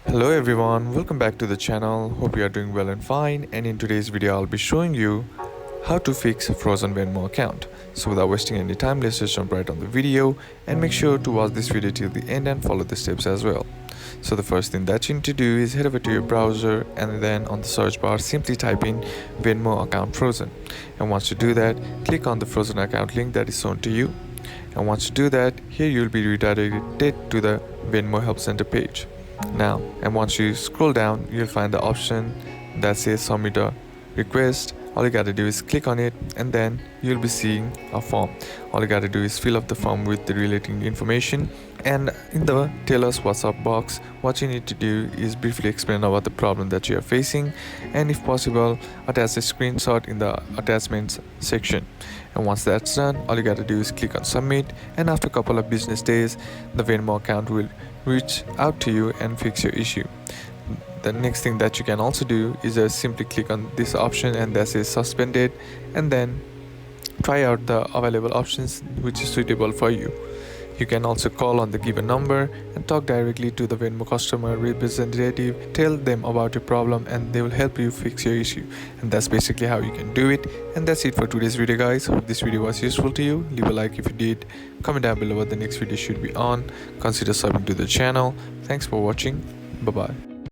Hello everyone, welcome back to the channel. Hope you are doing well and fine, and in today's video I'll be showing you how to fix a frozen Venmo account. So without wasting any time, let's just jump right on the video and make sure to watch this video till the end and follow the steps as well. So the first thing that you need to do is head over to your browser and then on the search bar simply type in Venmo account frozen. And once you do that, click on the frozen account link that is shown to you. And once you do that, here you'll be redirected to the Venmo Help Center page. Now, and once you scroll down, you'll find the option that says submit a request. All you gotta do is click on it, and then you'll be seeing a form. All you gotta do is fill up the form with the relating information, and in the tell us what's up box, what you need to do is briefly explain about the problem that you are facing, and if possible attach a screenshot in the attachments section. And once that's done, all you gotta do is click on submit, and after a couple of business days the Venmo account will reach out to you and fix your issue. The next thing that you can also do is just simply click on this option and that says suspended, and then try out the available options which is suitable for you. You can also call on the given number and talk directly to the Venmo customer representative, tell them about your problem, and they will help you fix your issue. And that's basically how you can do it. And that's it for today's video, guys. Hope this video was useful to you. Leave a like if you did, comment down below what the next video should be on, consider subbing to the channel. Thanks for watching. Bye bye.